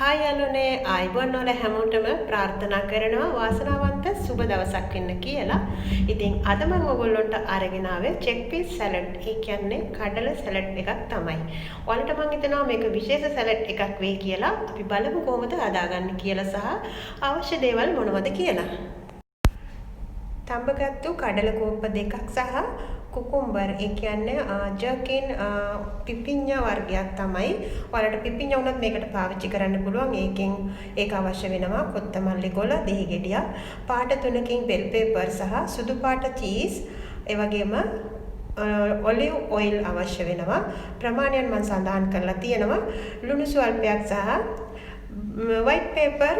Hi යාළුවනේ ආයිබෝන් වල හැමෝටම ප්‍රාර්ථනා කරනවා වාසනාවන්ත සුබ දවසක් වෙන්න කියලා. ඉතින් අද මම ඔයගොල්ලන්ට අරගෙන ආවේ chickpeas salad. ඒ කියන්නේ කඩල සැලඩ් එකක් තමයි. ඔයාලට මම හිතනවා මේක විශේෂ සැලඩ් එකක් වෙයි කියලා. අපි බලමු කොහොමද හදාගන්නේ කියලා සහ අවශ්‍ය දේවල් මොනවද කියලා. තඹගත්තු කඩල කෝප්ප දෙකක් සහ කුකුම්බර් ඒ කියන්නේ ජර්කින් පිපිඤ්ඤා වර්ගයක් තමයි. ඔයාලට පිපිඤ්ඤා උනත් මේකට පාවිච්චි කරන්න පුළුවන්. ඒක අවශ්‍ය වෙනවා. කොත්තමල්ලි ගොල, දෙහි ගෙඩියක්, පාට 3කින් බෙල් පෙපර් සහ සුදු පාට චීස්, ඒ වගේම ඔලිව් ඔයිල් අවශ්‍ය වෙනවා. ප්‍රමාණයන් මම සඳහන් කරලා තියෙනවා. ලුණු ස්වල්පයක් සහ white paper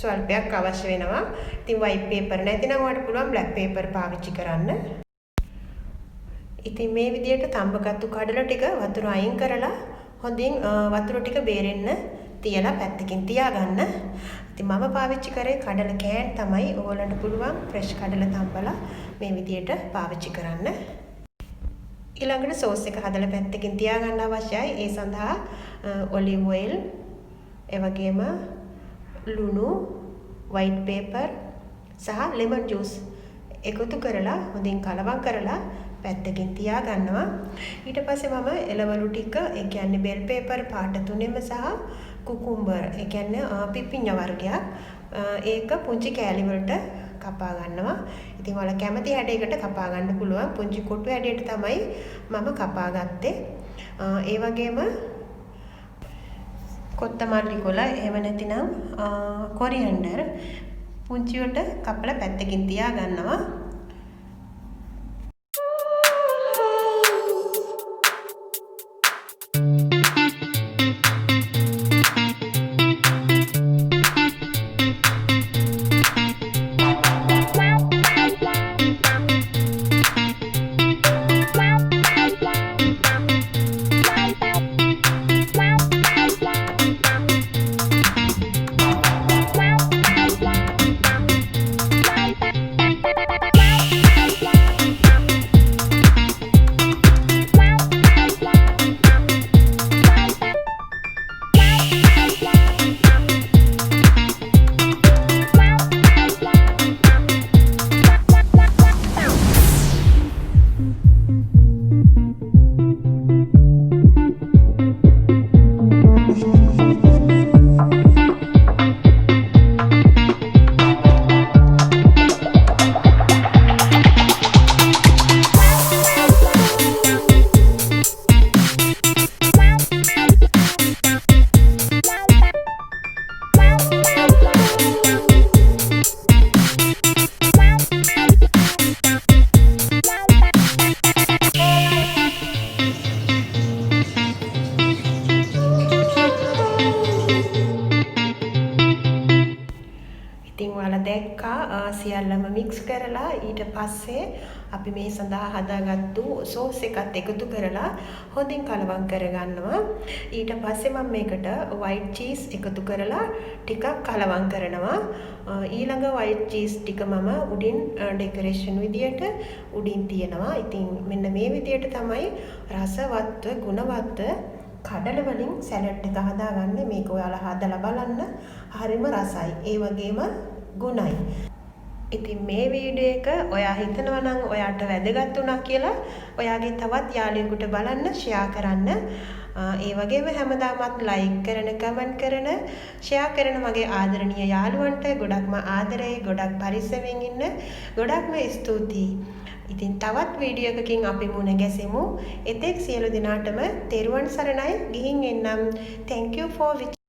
ස්වල්පයක් අවශ්‍ය වෙනවා. ඉතින් white paper නැතිනම් ඔයාලට පුළුවන් black paper පාවිච්චි කරන්න. ඉතින් මේ විදිහට තඹගත්තු කඩල ටික වතුර අයින් කරලා හොඳින් වතුර ටික බේරෙන්න තියලා පැත්තකින් තියාගන්න. ඉතින් මම පාවිච්චි කරේ කඩල කෑන් තමයි. ඕගොල්ලන්ට පුළුවන් ෆ්‍රෙෂ් කඩල තඹලා මේ විදිහට පාවිච්චි කරන්න. ඊළඟට සෝස් එක හදලා පැත්තකින් තියාගන්න අවශ්‍යයි. ඒ සඳහා ඔලිව් ඔයිල්, ඒ වගේම ලුණු, white paper සහ lemon juice එකතු කරලා හොඳින් කලවම් කරලා පැත්තකින් තියාගන්නවා. ඊට පස්සේ මම එළවලු ටික ඒ කියන්නේ බෙල් පෙපර් පාට 3ෙම සහ කුකුම්බර් ඒ කියන්නේ පිපිඤ්ඤා වර්ගයක් ඒක පුංචි කෑලි වලට කපා ගන්නවා. ඉතින් ඔයාලා කැමති හැඩයකට කපා ගන්න පුළුවන්. පුංචි කොටු හැඩයට තමයි මම කපා ගත්තේ. ඒ වගේම කොත්තමල්ලි කොළ එහෙම නැතිනම් coriander පුංචිවට කපලා පැත්තකින් තියාගන්නවා. දැක්කා සියල්ලම මික්ස් කරලා ඊට පස්සේ අපි මේ සඳහා හදාගත්තු සෝස් එකත් එකතු කරලා හොඳින් කලවම් කරගන්නවා. ඊට පස්සේ මම මේකට white cheese එකතු කරලා ටිකක් කලවම් කරනවා. ඊළඟ white cheese ටික මම උඩින් ඩෙකරේෂන් විදියට උඩින් තියනවා. ඉතින් මෙන්න මේ විදියට තමයි රසවත්ව ගුණවත්ව කඩල වලින් සැලඩ් එක හදාගන්නේ. මේක ඔයාලා හදලා බලන්න. හරිම රසයි. ඒ වගේම ගුණයි. ඉතින් මේ වීඩියෝ එක ඔයා හිතනවා නම් ඔයාට වැදගත් වුණා කියලා ඔයාගේ තවත් යාළුවෙකුට බලන්න ෂෙයා කරන්න. ඒ වගේම හැමදාමත් ලයික් කරන, කමෙන්ට් කරන, ෂෙයා කරන මගේ ආදරණීය යාළුවන්ට ගොඩක්ම ආදරේ, ගොඩක් පරිස්සමෙන් ඉන්න, ගොඩක්ම ස්තුතියි. ඉතින් තවත් වීඩියෝ එකකින් අපි මුණ ගැසෙමු. එතෙක් සියලු දෙනාටම තෙරුවන් සරණයි. ගිහින් එන්නම්. Thank you for watching.